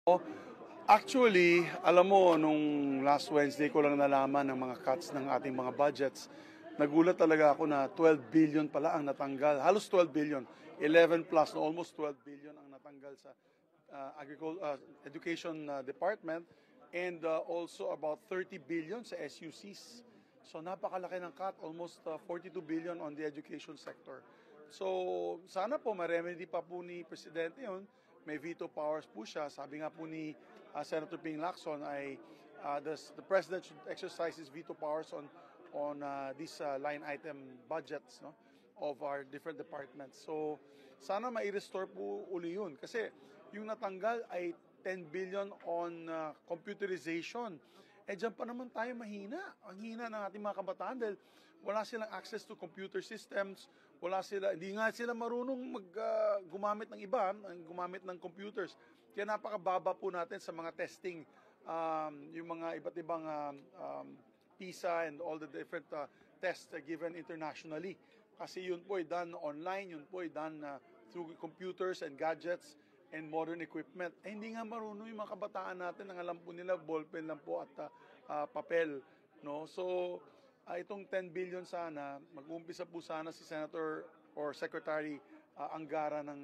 Oh, actually, alam mo, nung last Wednesday ko lang nalaman ng mga cuts ng ating mga budgets, nagulat talaga ako na 12 billion pala ang natanggal. Halos 12 billion. 11 plus, no, almost 12 billion ang natanggal sa Education Department and also about 30 billion sa SUCs. So napakalaki ng cut, almost 42 billion on the education sector. So sana po ma-remedy pa po ni Presidente yun. May veto powers po siya. Sabi nga po ni Senator Ping Lacson ay the President should exercise his veto powers on these line item budgets, no, of our different departments. So sana mai-restore po uli yun. Kasi yung natanggal ay 10 billion on computerization. Eh dyan pa naman tayo mahina. Ang hina ng ating mga kabataan dahil wala silang access to computer systems, hindi nga sila marunong gumamit ng iba, gumamit ng computers. Kaya napakababa po natin sa mga testing, yung mga iba't ibang PISA and all the different tests given internationally. Kasi yun po ay done online, yun po ay done through computers and gadgets and modern equipment. Eh, hindi nga marunong yung mga kabataan natin, ang alam po nila, ballpen lang po at papel. No? So, itong 10 billion sana, mag-uumpisa po sana si Senator or Secretary Angara ng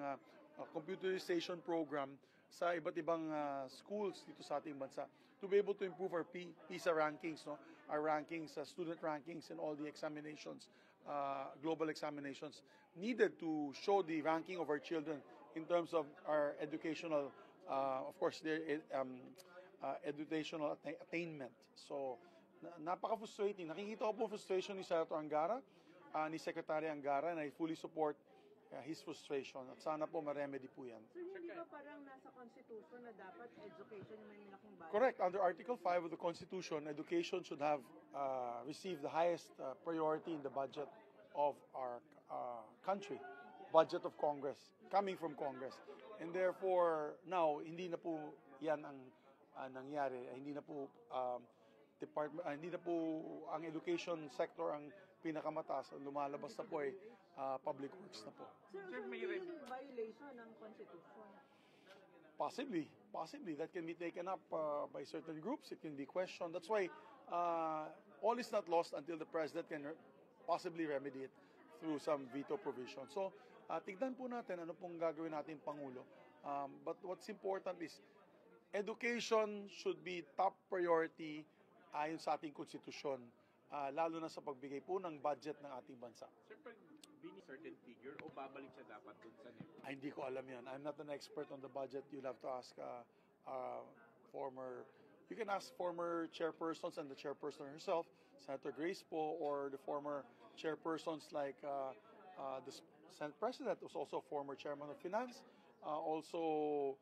computerization program sa iba't ibang schools dito sa ating bansa to be able to improve our PISA rankings, no? Our rankings, student rankings and all the examinations, global examinations needed to show the ranking of our children in terms of our educational, of course, their educational attainment. So, napaka-frustrating. Nakikita ko po frustration ni Senator Angara, ni Secretary Angara, and I fully support his frustration. At sana po ma-remedy po yan. So, hindi ba parang nasa Constitution na dapat education yung may malaking budget? Correct. Under Article 5 of the Constitution, education should have received the highest priority in the budget of our country. Budget of Congress, coming from Congress. And therefore, now, hindi na po yan ang nangyari. Hindi na po hindi na po ang education sector ang pinakamataas. Lumalabas na po ay public works na po. Sir, may violation ng Constitution? Possibly. That can be taken up by certain groups. It can be questioned. That's why all is not lost until the President can possibly remedy it through some veto provision. So, tignan po natin ano pong gagawin natin Pangulo. But what's important is education should be top priority ayon sa ating konstitusyon, lalo na sa pagbigay po ng budget ng ating bansa. Sir, pag certain figure o babalik siya dapat dun sa NEP? Ay, hindi ko alam yan. I'm not an expert on the budget. You'll have to ask you can ask former chairpersons and the chairperson herself, Senator Grace po, or the former chairpersons like the Senate President, who's also a former chairman of Finance, also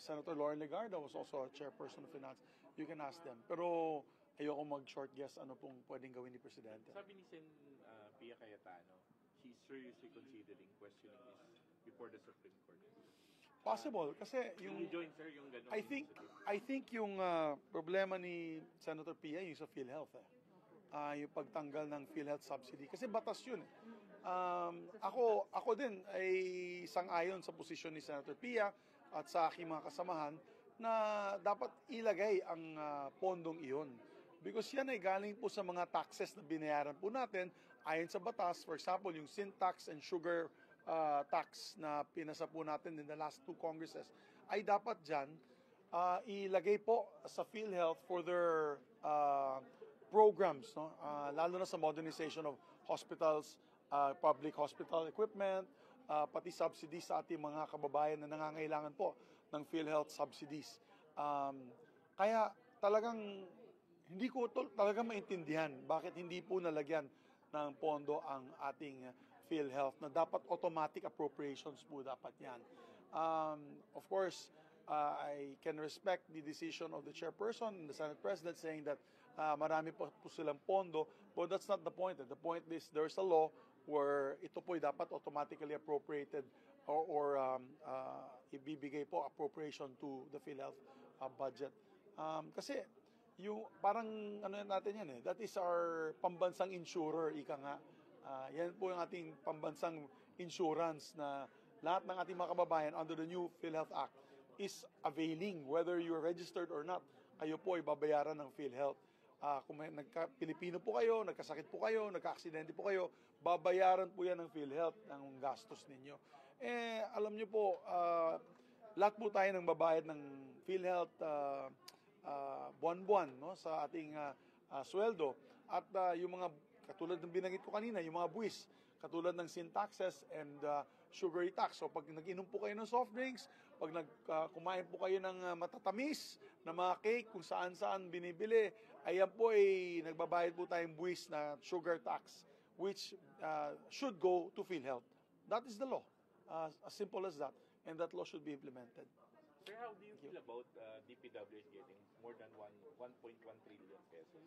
Senator Lauren Legarda was also a chairperson of Finance. You can ask them. Pero ayoko mag-short guess ano pong pwedeng gawin ni Presidente. Sabi ni Sen. Pia Cayetano, she's seriously considering questioning this before the Supreme Court. Possible kasi yung join, sir, yung ganun. I think yung problema ni Senator Pia yung sa PhilHealth yung pagtanggal ng PhilHealth subsidy kasi batas yun. Ako din ay sang-ayon sa posisyon ni Senator Pia at sa aking mga kasamahan na dapat ilagay ang pondong iyon. Because yan ay galing po sa mga taxes na binayaran po natin ayon sa batas. For example, yung sin tax and sugar tax na pinasa po natin in the last 2 Congresses ay dapat dyan ilagay po sa PhilHealth for their programs, no? Lalo na sa modernization of hospitals, public hospital equipment, pati subsidies sa ating mga kababayan na nangangailangan po ng PhilHealth subsidies. Kaya talagang hindi ko talaga maintindihan bakit hindi po nalagyan ng pondo ang ating PhilHealth na dapat automatic appropriations po dapat yan. Of course, I can respect the decision of the chairperson and the Senate President saying that marami po silang pondo, but that's not the point. The point is there's a law where ito po dapat automatically appropriated or ibibigay po appropriation to the PhilHealth budget. Kasi yung parang ano natin yan that is our pambansang insurer, ika nga. Yan po yung ating pambansang insurance na lahat ng ating mga kababayan under the new PhilHealth Act is availing, whether you're registered or not, kayo po ay babayaran ng PhilHealth. Kung Pilipino po kayo, nagkasakit po kayo, nagka-aksidente po kayo, babayaran po yan ng PhilHealth ng gastos ninyo. Alam niyo po, lahat po tayo ng babayad ng PhilHealth buwan-buwan, no, sa ating sweldo. At yung mga, katulad ng binanggit ko kanina, yung mga buwis, katulad ng sin taxes and sugary tax. So pag nag-inom po kayo ng soft drinks, pag kumain po kayo ng matatamis na mga cake, kung saan-saan binibili, ayan po ay nagbabayad po tayong buwis na sugar tax, which should go to PhilHealth. That is the law. As simple as that. And that law should be implemented. Sir, how do you feel about DPWH getting more than 1.1 trillion pesos?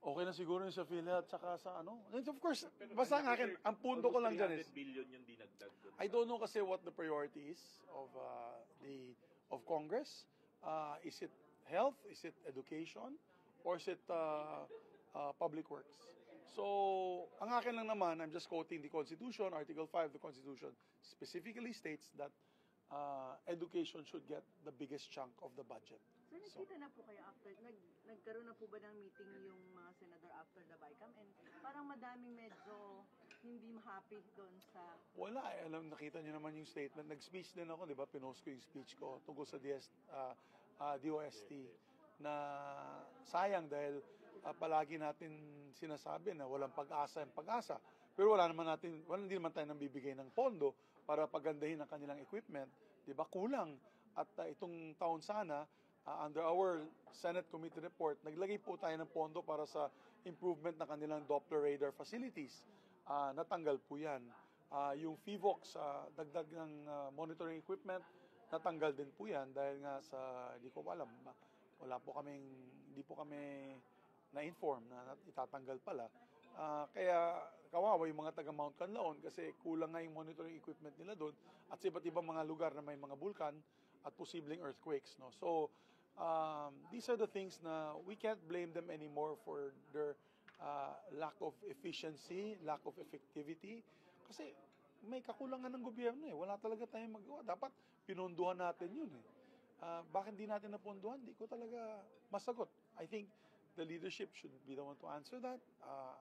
Okay na siguro yung sa PhilHealth tsaka sa ano. And of course, basta ang akin, ang punto ko lang dyan is, 300 billion yung dinagdag doon. I don't know kasi what the priority is of Congress. Is it health? Is it education? Or is it public works? So, ang akin lang naman, I'm just quoting the Constitution, Article 5 of the Constitution, specifically states that education should get the biggest chunk of the budget. Sir, nakita na po kayo after, nagkaroon na po ba ng meeting yung mga senador after the BICAM? And parang madaming medyo hindi happy doon sa... Wala, nakita niyo naman yung statement. Nag-speech din ako, di ba? Pinost ko yung speech ko tungkol sa DOST na sayang dahil palagi natin sinasabi na walang pag-asa yung pag-asa. Pero hindi naman tayo nang bibigay ng pondo para pagandahin ang kanilang equipment. Di ba? Kulang. At itong taon sana, under our Senate Committee report, naglagay po tayo ng pondo para sa improvement ng kanilang Doppler radar facilities. Natanggal po yan. Yung FIVOX, dagdag ng monitoring equipment, natanggal din po yan dahil nga sa, hindi ko alam, hindi po kami na-inform na itatanggal pala. Kaya kawawa yung mga taga Mount Canlaon kasi kulang nga yung monitoring equipment nila doon at sa iba't ibang mga lugar na may mga bulkan at posibleng earthquakes. No? So, these are the things na we can't blame them anymore for their lack of efficiency, lack of effectivity. Kasi may kakulangan ng gobyerno eh. Wala talaga tayong magawa. Dapat pinondohan natin yun eh. Bakit di natin napondohan? Di ko talaga masagot. I think the leadership should be the one to answer that.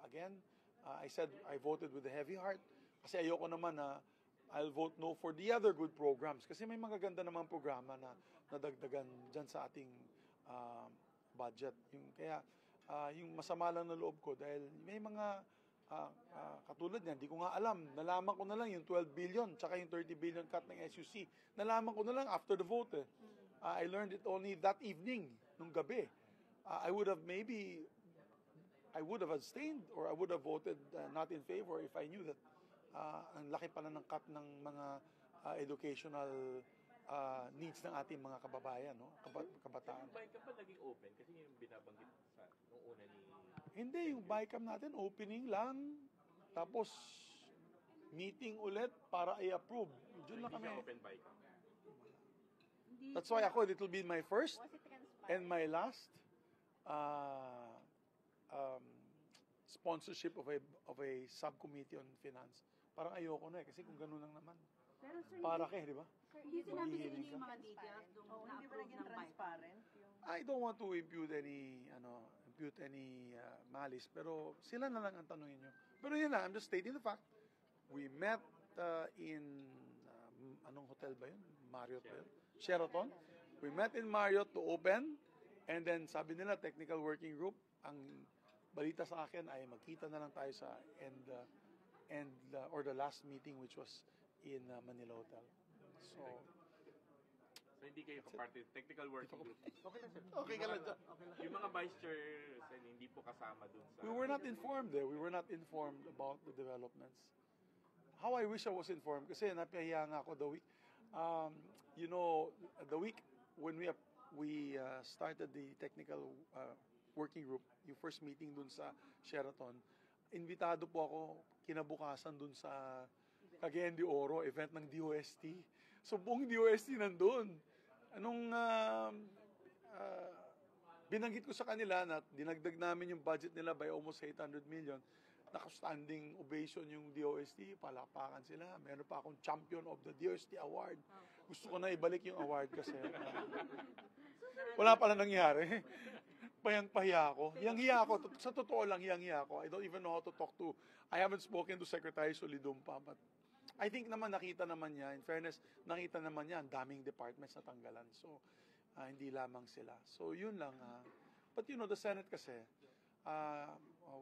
Again, I said I voted with a heavy heart kasi ayoko naman na I'll vote no for the other good programs kasi may magaganda namang programa na nadagdagan dyan sa ating budget. Yung masama lang na loob ko dahil may mga katulad niyan, di ko nga alam. Nalaman ko na lang yung 12 billion tsaka yung 30 billion cut ng SUC. Nalaman ko na lang after the vote eh. I learned it only that evening, nung gabi. I would have abstained or I would have voted not in favor if I knew that ang laki pala ng cut ng mga educational needs ng ating mga kababayan, no? Kabataan. Yung BICAM pa naging open kasi yung binabanggit nung una ni... Hindi, yung BICAM natin opening lang. Tapos meeting ulit para i-approve. Diyan lang Hindi kami. siya open BICAM. That's why ako, it will be my first Was it transparent? and my last sponsorship of a subcommittee on finance. Parang ayoko na eh, kasi kung gano'n lang naman. Pero sir, Para ka di ba? hindi sinabi sa Maghihiling inyo yung ka. mga details nung hindi ba naging transparent? I don't want to impute any malice, pero sila na lang ang tanungin nyo. Pero yun na, I'm just stating the fact. We met in anong hotel ba yun? Marriott ba yun? Sheraton. We met in Marriott to open, and then sabi nila technical working group, ang balita sa akin ay magkita na lang tayo sa or the last meeting which was in Manila Hotel. So hindi kayo kaparte, technical working group. Okay lang sir. Okay ka lang dyan. Yung mga vice chair, hindi po kasama dun sa... We were not informed eh. We were not informed about the developments. How I wish I was informed kasi napahiya nga ako the week. The week when we started the technical working group, yung first meeting dun sa Sheraton, invitado po ako kinabukasan dun sa Cagayan de Oro, event ng DOST. So buong DOST nandun. Anong binanggit ko sa kanila na dinagdag namin yung budget nila by almost 800 million. Naka-standing ovation yung DOST, palapakan sila. Meron pa akong champion of the DOST award. Gusto ko na ibalik yung award kasi wala pala nangyari. Payang-pahiya ako. Hiyang-hiya ako. Sa totoo lang, hiyang-hiya ako. I don't even know how to talk to. I haven't spoken to Secretary Solidum pa, but I think naman nakita naman niya. In fairness, nakita naman niya ang daming departments na tanggalan. So, hindi lamang sila. So, yun lang. But you know, the Senate kasi,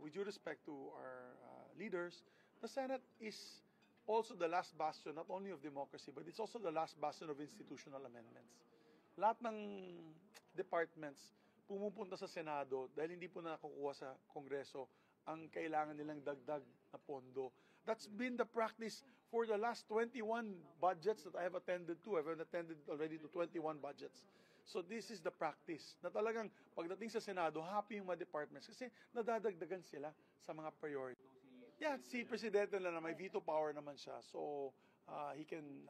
with due respect to our leaders, the Senate is also the last bastion, not only of democracy, but it's also the last bastion of institutional amendments. Lahat ng departments pumupunta sa Senado dahil hindi po nakukuha sa Kongreso ang kailangan nilang dagdag na pondo. That's been the practice for the last 21 budgets that I have attended to. I've attended already to 21 budgets. So this is the practice na talagang pagdating sa Senado, happy yung mga departments kasi nadadagdagan sila sa mga priority. Yeah, si Presidente na may veto power naman siya. So he can,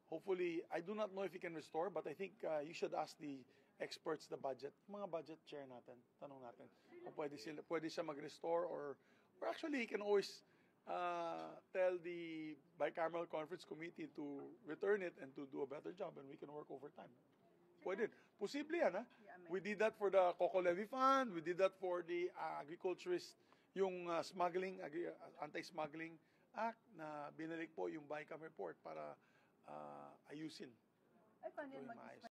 hopefully, I do not know if he can restore, but I think you should ask the experts the budget. Mga budget chair natin, tanong natin. Kung pwede siya mag-restore or actually he can always tell the bicameral conference committee to return it and to do a better job and we can work overtime. Pwede. Posible yan, ha? We did that for the Coco Levy Fund. We did that for the agriculturist, yung smuggling, anti-smuggling act na binalik po yung BICAM report para ayusin. Ay, paano Gawing yun maayos.